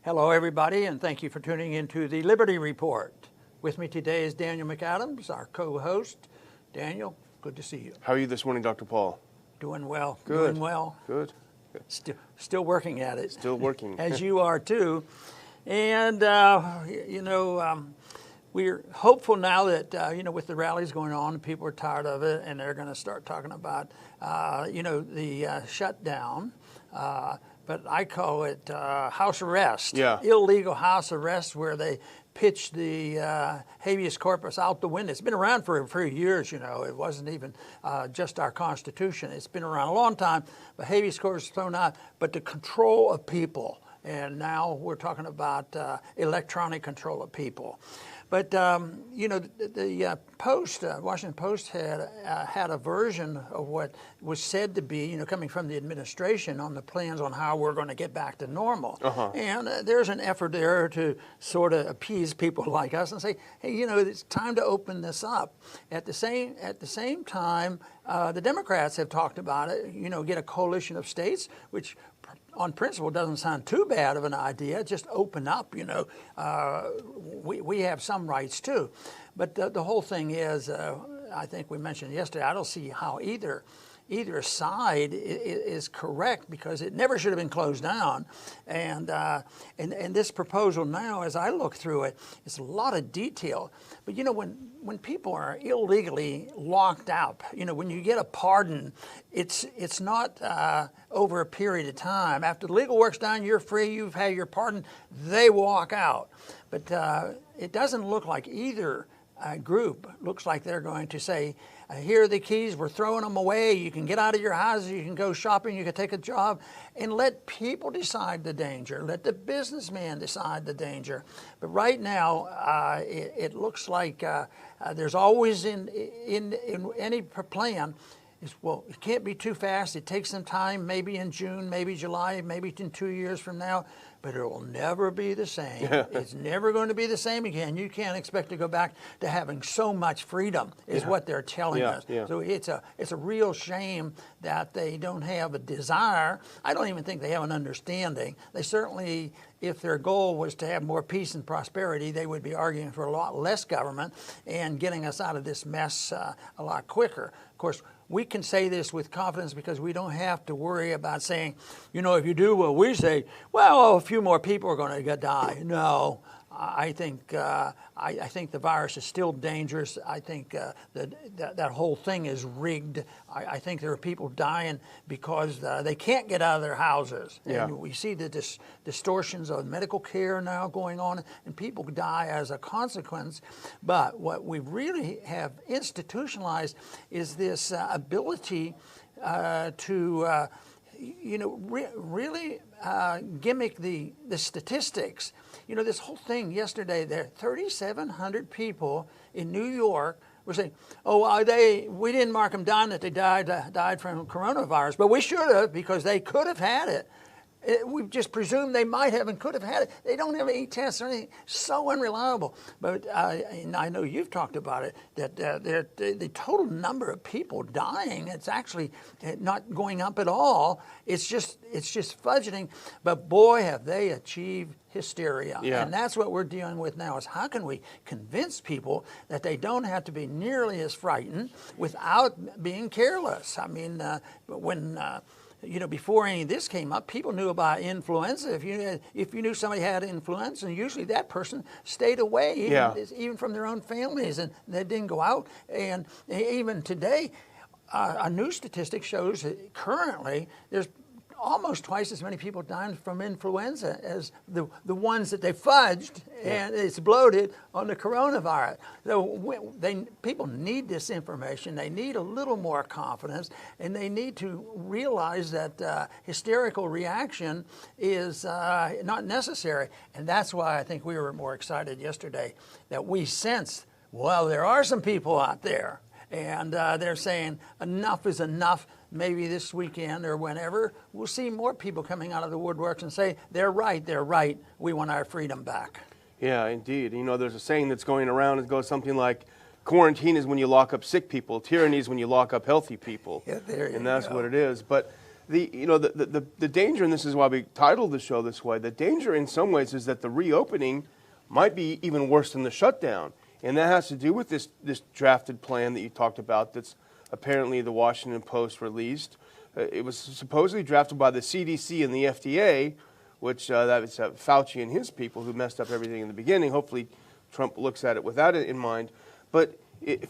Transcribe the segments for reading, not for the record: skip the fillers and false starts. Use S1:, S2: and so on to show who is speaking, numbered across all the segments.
S1: Hello, everybody, and thank you for tuning into the Liberty Report. With me today is Daniel McAdams, our co-host. Daniel, good to see you.
S2: How are you this morning, Dr. Paul?
S1: Doing well.
S2: Good.
S1: Doing well.
S2: Good.
S1: Still working at it.
S2: Still working.
S1: As you are, too. And, we're hopeful now that, with the rallies going on, people are tired of it, and they're going to start talking about, the shutdown. But I call it house arrest.
S2: Yeah.
S1: Illegal house arrest, where they pitch the habeas corpus out the window. It's been around for years, It wasn't even just our Constitution. It's been around a long time, but habeas corpus is thrown out. But the control of people, and now we're talking about electronic control of people. But, the Washington Post had a version of what was said to be, coming from the administration on the plans on how we're going to get back to normal. And there's an effort there to sort of appease people like us and say, hey, it's time to open this up. At the same time, the Democrats have talked about it, get a coalition of states, which on principle doesn't sound too bad of an idea. Just open up, we have some rights too. But the whole thing is, I think we mentioned yesterday, I don't see how either side is correct, because it never should have been closed down. And this proposal now, as I look through it, it's a lot of detail. But when people are illegally locked up, when you get a pardon, it's not over a period of time. After the legal work's done, you're free, you've had your pardon, they walk out. But it doesn't look like either group looks like they're going to say, here are the keys, we're throwing them away, you can get out of your houses, you can go shopping, you can take a job, and let people decide the danger, let the businessman decide the danger. But right now, it looks like there's always in any plan, well, it can't be too fast, it takes some time, maybe in June, maybe July, maybe in 2 years from now, but it will never be the same. It's never going to be the same again. You can't expect to go back to having so much freedom, is what they're telling us. So it's a real shame that they don't have a desire. I don't even think they have an understanding. They certainly, if their goal was to have more peace and prosperity, they would be arguing for a lot less government and getting us out of this mess a lot quicker. Of course, we can say this with confidence because we don't have to worry about saying, if you do what we say, well, a few more people are going to die. No, I think the virus is still dangerous. I think that whole thing is rigged. I think there are people dying because they can't get out of their houses. And we see the distortions of medical care now going on, and people die as a consequence. But what we really have institutionalized is this ability to really gimmick the statistics. This whole thing yesterday, there 3,700 people in New York were saying, we didn't mark them down that they died from coronavirus, but we should have, because they could have had it. We've just presumed they might have and could have had it. They don't have any tests or anything. So unreliable. But and I know you've talked about it, that the total number of people dying, it's actually not going up at all. It's just fudgeting. But boy, have they achieved hysteria. And that's what we're dealing with now, is how can we convince people that they don't have to be nearly as frightened without being careless. I mean, when before any of this came up, people knew about influenza. If you knew somebody had influenza, and usually that person stayed away, even from their own families, and they didn't go out. And even today, a new statistic shows that currently there's almost twice as many people dying from influenza as the ones that they fudged, and it's bloated on the coronavirus. So people need this information. They need a little more confidence, and they need to realize that hysterical reaction is not necessary. And that's why I think we were more excited yesterday that we sensed, well, there are some people out there, and they're saying enough is enough. Maybe this weekend or whenever, we'll see more people coming out of the woodworks and say, they're right, we want our freedom back.
S2: Yeah, indeed. There's a saying that's going around, it goes something like, quarantine is when you lock up sick people, tyranny is when you lock up healthy people.
S1: Yeah, there you
S2: and that's
S1: go.
S2: what it is. But The danger, and this is why we titled the show this way, the danger in some ways is that the reopening might be even worse than the shutdown. And that has to do with this drafted plan that you talked about that's apparently the Washington Post released. It was supposedly drafted by the CDC and the FDA, which that was Fauci and his people who messed up everything in the beginning. Hopefully Trump looks at it with that in mind. But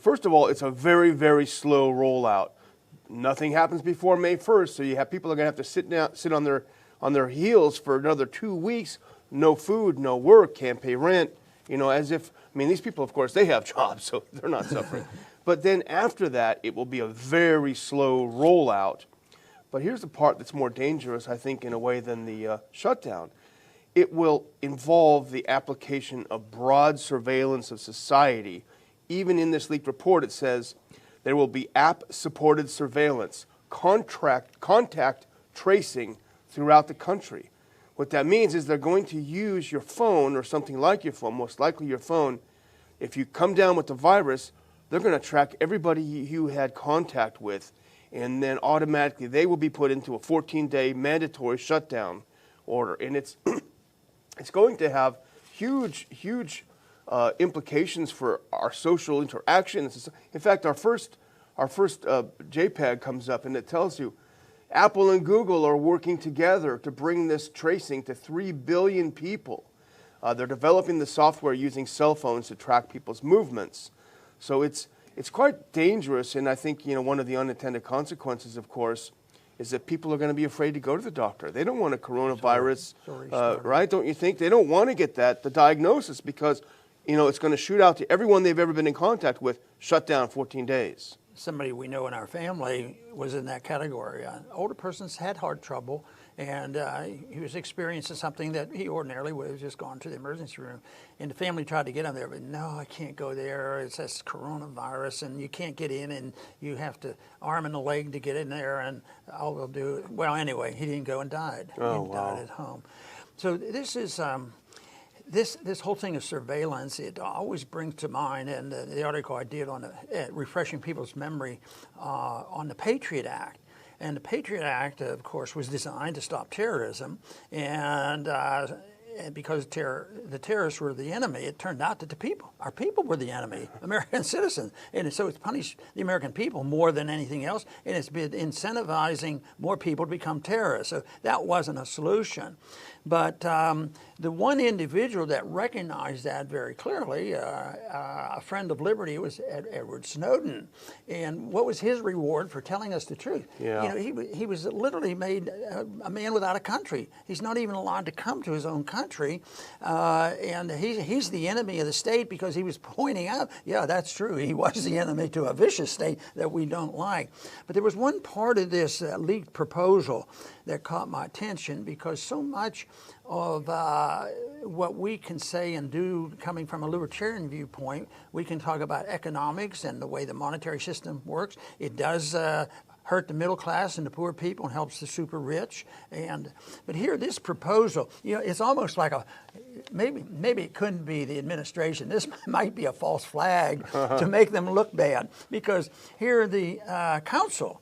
S2: first of all, it's a very, very slow rollout. Nothing happens before May 1st, so you have people are going to have to sit on their heels for another 2 weeks. No food, no work, can't pay rent. As if, these people, of course, they have jobs, so they're not suffering. But then after that, it will be a very slow rollout. But here's the part that's more dangerous, I think, in a way than the shutdown. It will involve the application of broad surveillance of society. Even in this leaked report, it says there will be app-supported surveillance, contact tracing throughout the country. What that means is they're going to use your phone or something like your phone, most likely your phone. If you come down with the virus, they're going to track everybody you had contact with, and then automatically they will be put into a 14-day mandatory shutdown order. And it's going to have huge implications for our social interactions. In fact, our first JPEG comes up, and it tells you Apple and Google are working together to bring this tracing to 3 billion people. They're developing the software using cell phones to track people's movements. So it's quite dangerous, and I think one of the unintended consequences, of course, is that people are going to be afraid to go to the doctor. They don't want a coronavirus, right? Don't you think? They don't want to get the diagnosis, because it's going to shoot out to everyone they've ever been in contact with, shut down 14 days.
S1: Somebody we know in our family was in that category. Older person's had heart trouble, and he was experiencing something that he ordinarily would have just gone to the emergency room. And the family tried to get him there, but no, I can't go there. It's this coronavirus, and you can't get in, and you have to arm and a leg to get in there, and all they'll do. Well, anyway, he didn't go and died.
S2: Oh,
S1: he died at home. So this is. This whole thing of surveillance, it always brings to mind, and the article I did on refreshing people's memory on the Patriot Act. And the Patriot Act, of course, was designed to stop terrorism, and because the terrorists were the enemy, it turned out that our people were the enemy, American citizens. And so it's punished the American people more than anything else, and it's been incentivizing more people to become terrorists. So that wasn't a solution. But the one individual that recognized that very clearly, a friend of liberty, was Edward Snowden. And what was his reward for telling us the truth?
S2: Yeah.
S1: He was literally made a man without a country. He's not even allowed to come to his own country. And he's the enemy of the state because he was pointing out, yeah, that's true. He was the enemy to a vicious state that we don't like. But there was one part of this leaked proposal that caught my attention, because so much of what we can say and do coming from a libertarian viewpoint, we can talk about economics and the way the monetary system works. It does hurt the middle class and the poor people and helps the super rich. But here, this proposal, it's almost like maybe it couldn't be the administration. This might be a false flag to make them look bad, because here the council.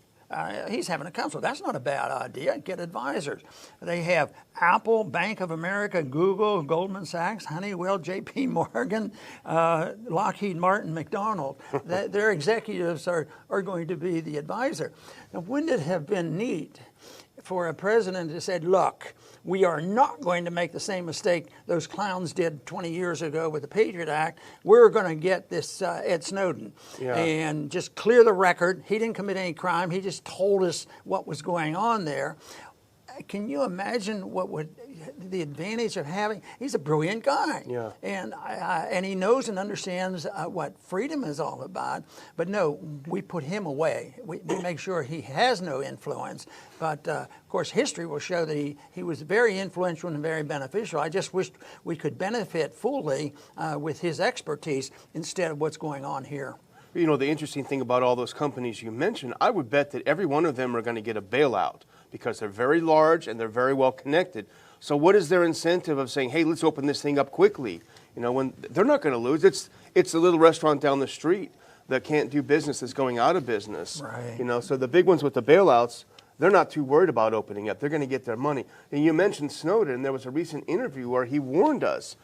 S1: He's having a council. That's not a bad idea. Get advisors. They have Apple, Bank of America, Google, Goldman Sachs, Honeywell, J.P. Morgan, Lockheed Martin, McDonald. Their executives are going to be the advisor. Now, wouldn't it have been neat for a president to say, look, we are not going to make the same mistake those clowns did 20 years ago with the Patriot Act. We're going to get this Ed Snowden and just clear the record. He didn't commit any crime. He just told us what was going on there. Can you imagine what would the advantage of having? He's a brilliant guy, and he knows and understands what freedom is all about. But no, we put him away. We make sure he has no influence. But of course, history will show that he was very influential and very beneficial. I just wish we could benefit fully with his expertise instead of what's going on here.
S2: The interesting thing about all those companies you mentioned, I would bet that every one of them are going to get a bailout, because they're very large and they're very well connected. So what is their incentive of saying, hey, let's open this thing up quickly? When they're not going to lose. It's a little restaurant down the street that can't do business, that's going out of business.
S1: Right.
S2: So the big ones with the bailouts, they're not too worried about opening up. They're going to get their money. And you mentioned Snowden. There was a recent interview where he warned us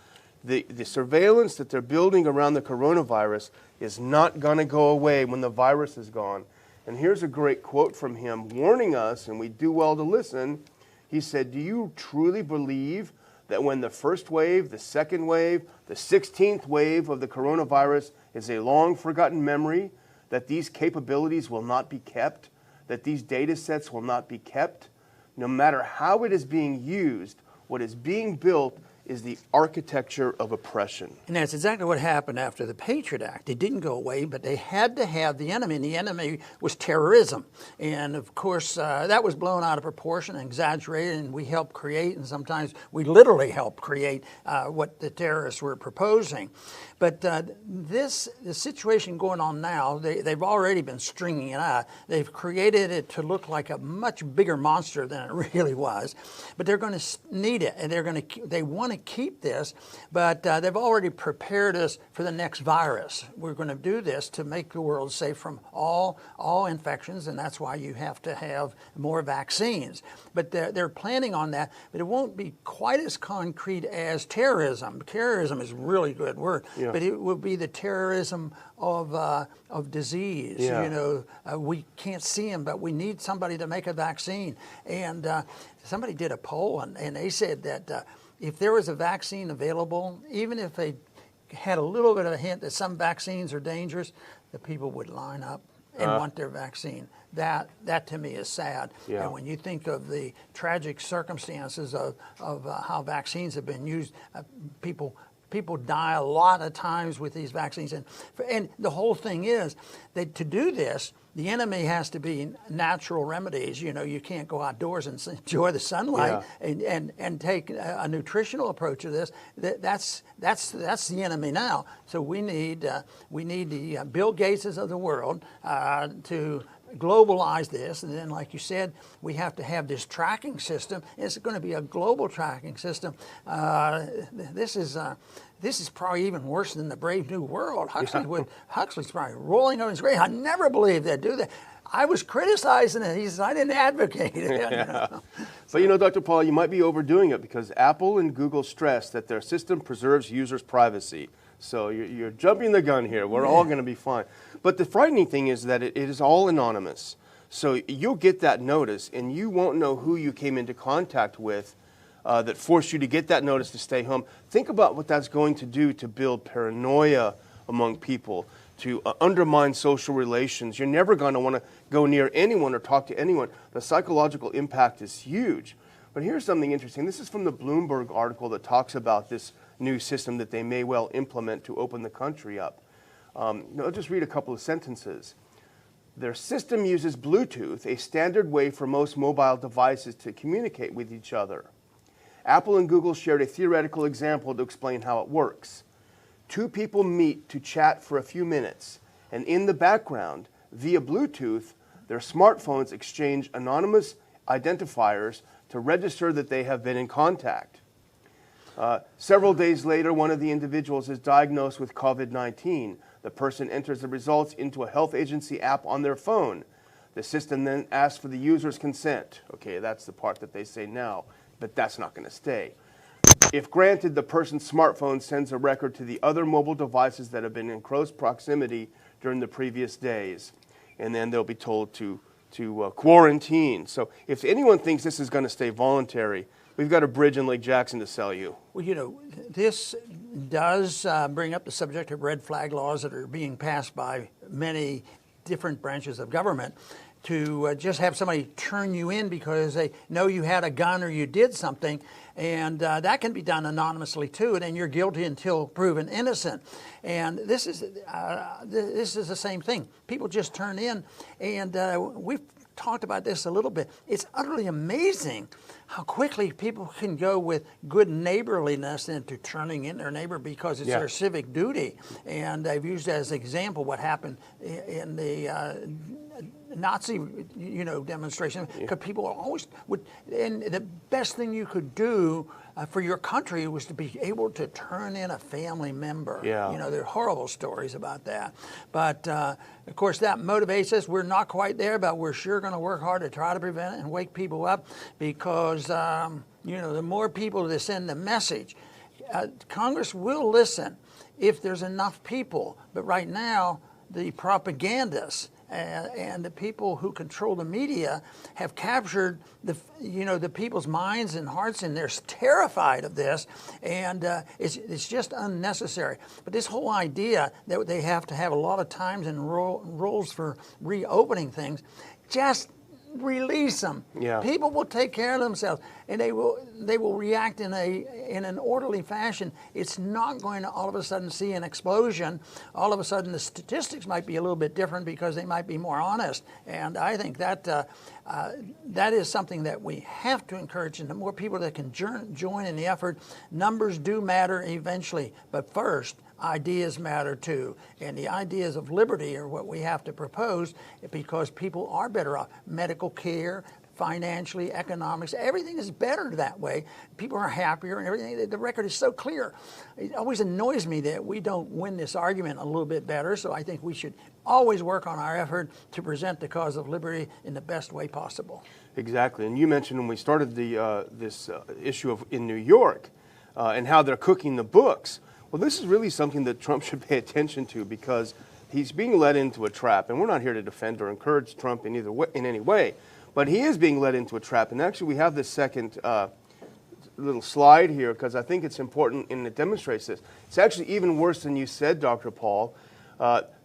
S2: the surveillance that they're building around the coronavirus is not going to go away when the virus is gone. And here's a great quote from him warning us, and we do well to listen. He said, "Do you truly believe that when the first wave, the second wave, the 16th wave of the coronavirus is a long forgotten memory, that these capabilities will not be kept, that these data sets will not be kept? No matter how it is being used, what is being built is the architecture of oppression."
S1: And that's exactly what happened after the Patriot Act. It didn't go away, but they had to have the enemy, and the enemy was terrorism. And of course, that was blown out of proportion and exaggerated, and we helped create, and sometimes we literally helped create what the terrorists were proposing. But the situation going on now, they've already been stringing it out. They've created it to look like a much bigger monster than it really was. But they're going to need it, and they want to keep this, but they've already prepared us for the next virus. We're going to do this to make the world safe from all infections, and that's why you have to have more vaccines. But they're planning on that, but it won't be quite as concrete as terrorism. Terrorism is a really good word, yeah. But it will be the terrorism of disease. Yeah. You know, we can't see them, but we need somebody to make a vaccine. And somebody did a poll, and they said that if there was a vaccine available, even if they had a little bit of a hint that some vaccines are dangerous, the people would line up and want their vaccine. That to me is sad. Yeah. And when you think of the tragic circumstances of how vaccines have been used, people die a lot of times with these vaccines. And the whole thing is that to do this, the enemy has to be natural remedies. You know, you can't go outdoors and enjoy the sunlight, yeah. and take a nutritional approach to this. That's the enemy now. So we need the Bill Gateses of the world to globalize this, and then, like you said, we have to have this tracking system. It's going to be a global tracking system. This is probably even worse than the Brave New World. Huxley's probably rolling on his grave. I never believed they'd do that. I was criticizing it. He says, I didn't advocate it. Yeah. You know?
S2: But you know, Dr. Paul, you might be overdoing it because Apple and Google stress that their system preserves users' privacy. So you're jumping the gun here. We're all going to be fine. But the frightening thing is that it is all anonymous. So you'll get that notice, and you won't know who you came into contact with that forced you to get that notice to stay home. Think about what that's going to do to build paranoia among people, to undermine social relations. You're never going to want to go near anyone or talk to anyone. The psychological impact is huge. But here's something interesting. This is from the Bloomberg article that talks about this new system that they may well implement to open the country up. I'll just read a couple of sentences. Their system uses Bluetooth, a standard way for most mobile devices to communicate with each other. Apple and Google shared a theoretical example to explain how it works. Two people meet to chat for a few minutes, and in the background, via Bluetooth, their smartphones exchange anonymous identifiers to register that they have been in contact. Several days later, one of the individuals is diagnosed with COVID-19. The person enters the results into a health agency app on their phone. The system then asks for the user's consent. Okay, that's the part that they say now, but that's not going to stay. If granted, the person's smartphone sends a record to the other mobile devices that have been in close proximity during the previous days, and then they'll be told to quarantine. So if anyone thinks this is going to stay voluntary, we've got a bridge in Lake Jackson to sell you.
S1: Well, you know, this does bring up the subject of red flag laws that are being passed by many different branches of government to just have somebody turn you in because they know you had a gun or you did something, and that can be done anonymously too, and then you're guilty until proven innocent. And this is the same thing. People just turn in, and we've talked about this a little bit. It's utterly amazing how quickly people can go with good neighborliness into turning in their neighbor because it's their civic duty. And I've used as an example what happened in the Nazi, demonstration, because people always would, and the best thing you could do for your country was to be able to turn in a family member.
S2: Yeah.
S1: There are horrible stories about that. But, of course, that motivates us. We're not quite there, but we're sure going to work hard to try to prevent it and wake people up because, the more people that send the message, Congress will listen if there's enough people. But right now, the propagandists and the people who control the media have captured the people's minds and hearts, and they're terrified of this, and it's just unnecessary. But this whole idea that they have to have a lot of times and rules for reopening things, just release them.
S2: Yeah.
S1: People will take care of themselves, and they will react in an orderly fashion. It's not going to all of a sudden see an explosion. All of a sudden, the statistics might be a little bit different because they might be more honest. And I think that that is something that we have to encourage, and the more people that can join in the effort. Numbers do matter eventually, but first, ideas matter too, and the ideas of liberty are what we have to propose because people are better off. Medical care, financially, economics, everything is better that way. People are happier and everything. The record is so clear. It always annoys me that we don't win this argument a little bit better, so I think we should always work on our effort to present the cause of liberty in the best way possible.
S2: Exactly, and you mentioned when we started this issue in New York and how they're cooking the books. Well, this is really something that Trump should pay attention to because he's being led into a trap, and we're not here to defend or encourage Trump in any way, but he is being led into a trap. And actually, we have this second little slide here because I think it's important and it demonstrates this. It's actually even worse than you said, Dr. Paul.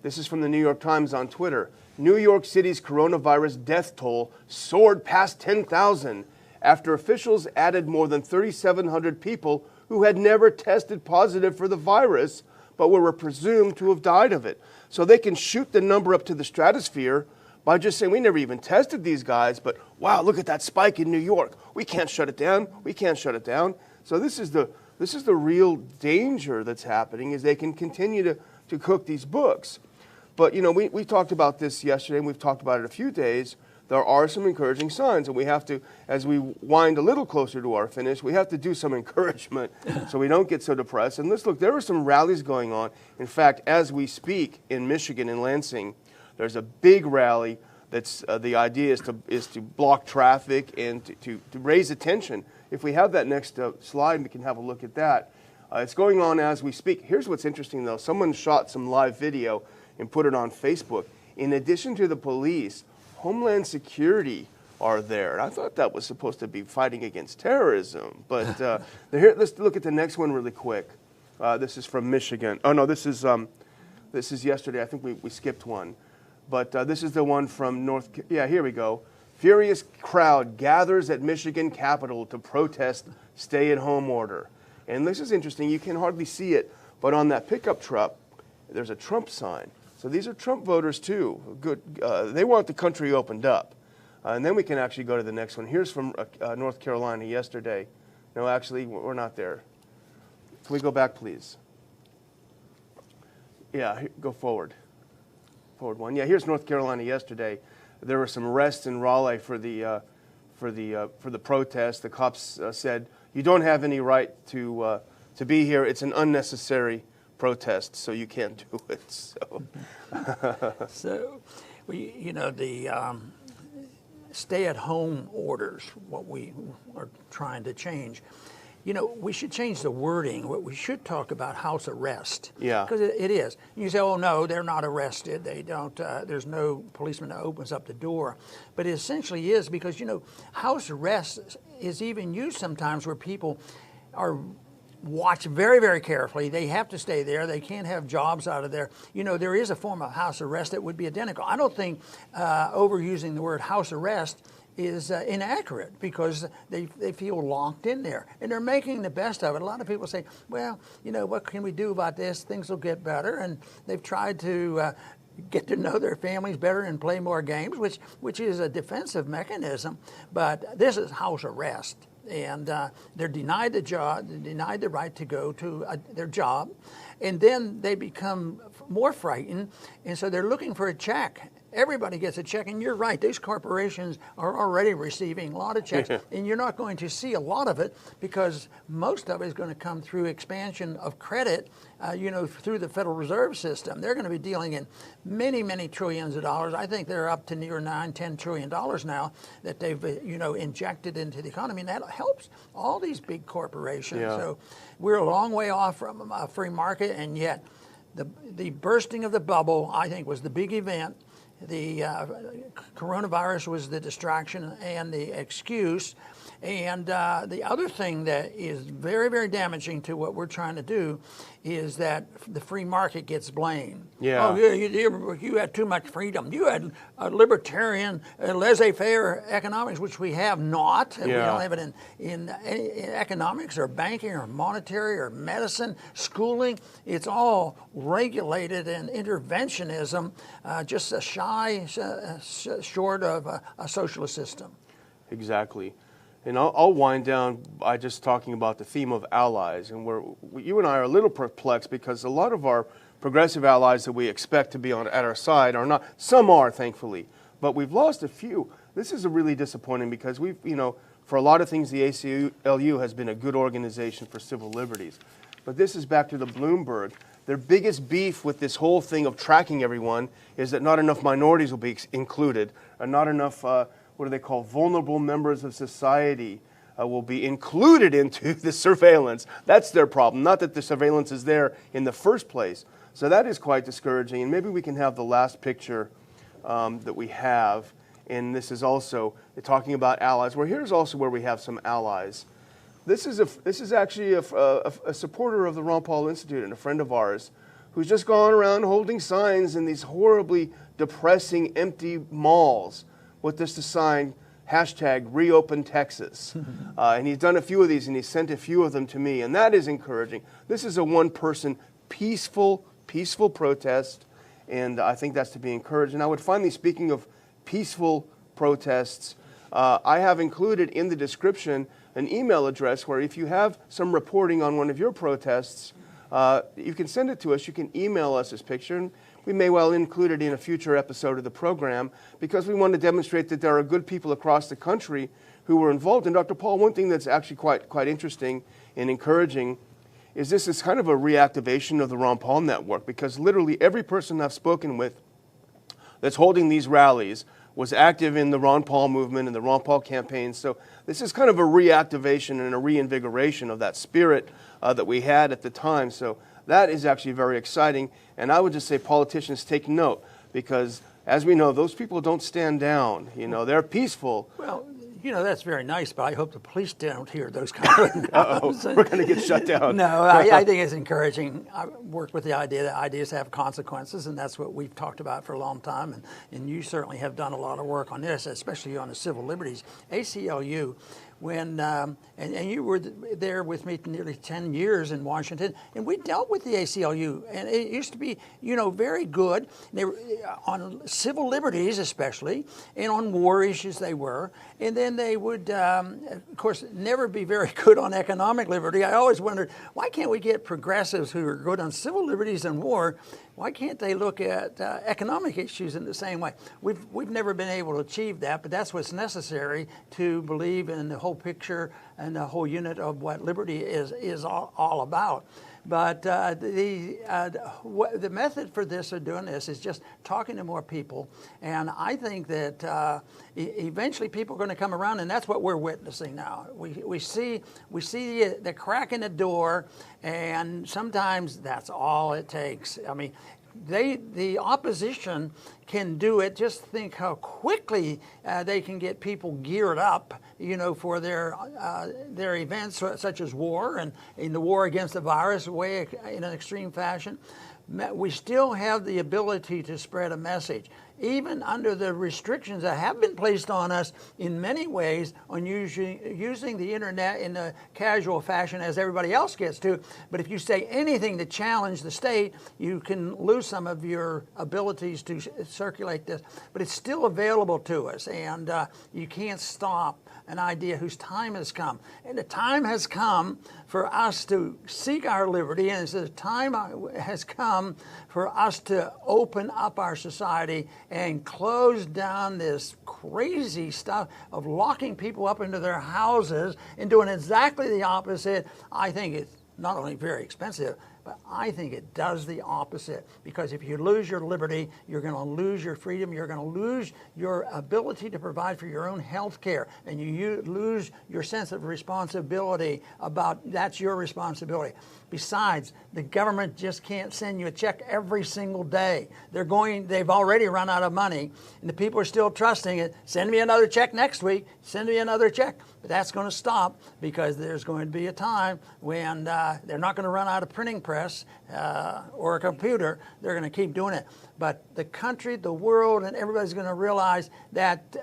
S2: This is from the New York Times on Twitter. New York City's coronavirus death toll soared past 10,000 after officials added more than 3,700 people who had never tested positive for the virus, but were presumed to have died of it. So they can shoot the number up to the stratosphere by just saying, we never even tested these guys, but wow, look at that spike in New York. We can't shut it down. We can't shut it down. So this is the real danger that's happening, is they can continue to cook these books. But, we talked about this yesterday, and we've talked about it a few days. There are some encouraging signs, and we have to, as we wind a little closer to our finish, we have to do some encouragement so we don't get so depressed. And let's look, there are some rallies going on. In fact, as we speak in Michigan, in Lansing, there's a big rally that's, the idea is to block traffic and to raise attention. If we have that next slide, we can have a look at that. It's going on as we speak. Here's what's interesting, though. Someone shot some live video and put it on Facebook. In addition to the police, Homeland Security are there. And I thought that was supposed to be fighting against terrorism. But here, let's look at the next one really quick. This is from Michigan. Oh, no, this is yesterday. I think we skipped one. But this is the one from here we go. Furious crowd gathers at Michigan Capitol to protest stay-at-home order. And this is interesting. You can hardly see it. But on that pickup truck, there's a Trump sign. So these are Trump voters, too. Good. They want the country opened up. And then we can actually go to the next one. Here's from North Carolina yesterday. No, actually, we're not there. Can we go back, please? Yeah, go forward. Forward one. Yeah, here's North Carolina yesterday. There were some arrests in Raleigh for the protest. The cops said, you don't have any right to be here. It's an unnecessary protest, so you can't do it.
S1: So, the stay-at-home orders, what we are trying to change. We should change the wording. We should talk about house arrest.
S2: Yeah.
S1: Because it is. You say, oh, no, they're not arrested. They don't, there's no policeman that opens up the door. But it essentially is because, house arrest is even used sometimes where people are watched very, very carefully. They have to stay there. They can't have jobs out of there. There is a form of house arrest that would be identical. I don't think overusing the word house arrest is inaccurate because they feel locked in there and they're making the best of it. A lot of people say, well, what can we do about this? Things will get better. And they've tried to get to know their families better and play more games, which is a defensive mechanism. But this is house arrest. And they're denied the job, denied the right to go to their job. And then they become more frightened. And so they're looking for a check. everybody gets a check. And you're right, these corporations are already receiving a lot of checks, and you're not going to see a lot of it because most of it is going to come through expansion of credit, through the Federal Reserve System. They're going to be dealing in many, many trillions of dollars. I think they're up to near $9-10 trillion now that they've, injected into the economy, and that helps all these big corporations.
S2: Yeah.
S1: So we're a long way off from a free market, and yet the bursting of the bubble, I think, was the big event. The coronavirus was the distraction and the excuse. And the other thing that is very, very damaging to what we're trying to do is that the free market gets blamed.
S2: Yeah.
S1: Oh, you had too much freedom. You had libertarian, laissez-faire economics, which we have not.
S2: Yeah.
S1: We don't have it in economics or banking or monetary or medicine, schooling. It's all regulated and interventionism, just a shy short of a socialist system.
S2: Exactly. And I'll wind down by just talking about the theme of allies. And you and I are a little perplexed because a lot of our progressive allies that we expect to be at our side are not. Some are, thankfully, but we've lost a few. This is really disappointing because for a lot of things, the ACLU has been a good organization for civil liberties. But this is back to the Bloomberg. Their biggest beef with this whole thing of tracking everyone is that not enough minorities will be included, or not enough what do they call vulnerable members of society will be included into the surveillance. That's their problem, not that the surveillance is there in the first place. So that is quite discouraging. And maybe we can have the last picture that we have. And this is also talking about allies. Here's also where we have some allies. This is actually a supporter of the Ron Paul Institute and a friend of ours who's just gone around holding signs in these horribly depressing, empty malls with just a sign, #ReopenTexas. And he's done a few of these, and he sent a few of them to me, and that is encouraging. This is a one-person, peaceful protest, and I think that's to be encouraged. And I would finally, speaking of peaceful protests, I have included in the description an email address where if you have some reporting on one of your protests, you can send it to us. You can email us this picture, and we may well include it in a future episode of the program because we want to demonstrate that there are good people across the country who were involved. And Dr. Paul, one thing that's actually quite interesting and encouraging is this is kind of a reactivation of the Ron Paul Network, because literally every person I've spoken with that's holding these rallies was active in the Ron Paul movement and the Ron Paul campaign. So this is kind of a reactivation and a reinvigoration of that spirit that we had at the time. So that is actually very exciting. And I would just say politicians take note, because as we know, those people don't stand down. They're peaceful.
S1: Well, that's very nice, but I hope the police don't hear those kind of
S2: Uh-oh, we're going to get shut down.
S1: No, I think it's encouraging. I work with the idea that ideas have consequences, and that's what we've talked about for a long time. And you certainly have done a lot of work on this, especially on the civil liberties. ACLU, and you were there with me nearly 10 years in Washington, and we dealt with the ACLU, and it used to be, very good. They were on civil liberties especially, and on war issues they were, and then they would, of course, never be very good on economic liberty. I always wondered, why can't we get progressives who are good on civil liberties and war? Why can't they look at economic issues in the same way? We've never been able to achieve that, but that's what's necessary to believe in the whole picture and the whole unit of what liberty is all about. But the method for this of doing this is just talking to more people, and I think that eventually people are going to come around, and that's what we're witnessing now. We see the crack in the door, and sometimes that's all it takes. I mean, the opposition can do it. Just think how quickly they can get people geared up, for their events such as war and in the war against the virus in an extreme fashion. We still have the ability to spread a message, even under the restrictions that have been placed on us in many ways on using the internet in a casual fashion as everybody else gets to. But if you say anything to challenge the state, you can lose some of your abilities to circulate this. But it's still available to us, and you can't stop an idea whose time has come. And the time has come for us to seek our liberty, and the time has come for us to open up our society and close down this crazy stuff of locking people up into their houses and doing exactly the opposite. I think it's not only very expensive, but I think it does the opposite, because if you lose your liberty, you're going to lose your freedom, you're going to lose your ability to provide for your own health care, and you lose your sense of responsibility about that's your responsibility. Besides, the government just can't send you a check every single day. They've already run out of money, and the people are still trusting it. Send me another check next week, send me another check. But that's going to stop, because there's going to be a time when they're not going to run out of printing press or a computer. They're going to keep doing it. But the country, the world, and everybody's going to realize that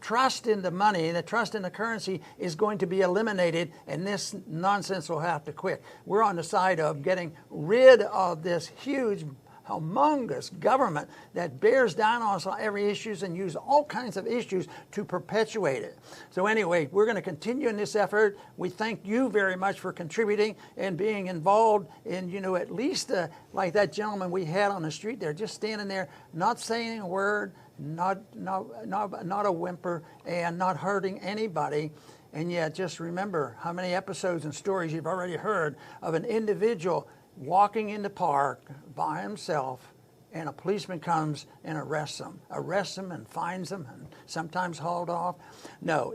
S1: trust in the money, the trust in the currency is going to be eliminated, and this nonsense will have to quit. We're on the side of getting rid of this huge, humongous government that bears down on us on every issues and use all kinds of issues to perpetuate it. So anyway, we're going to continue in this effort. We thank you very much for contributing and being involved in, at least like that gentleman we had on the street there, just standing there, not saying a word, not a whimper, and not hurting anybody. And yet, just remember how many episodes and stories you've already heard of an individual walking in the park by himself, and a policeman comes and arrests him and fines him, and sometimes hauled off. No,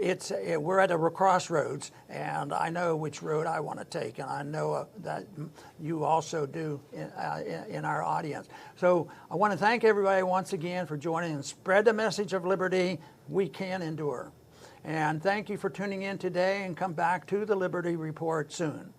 S1: we're at a crossroads, and I know which road I want to take, and I know that you also do in our audience. So I want to thank everybody once again for joining and spread the message of liberty. We can endure. And thank you for tuning in today, and come back to the Liberty Report soon.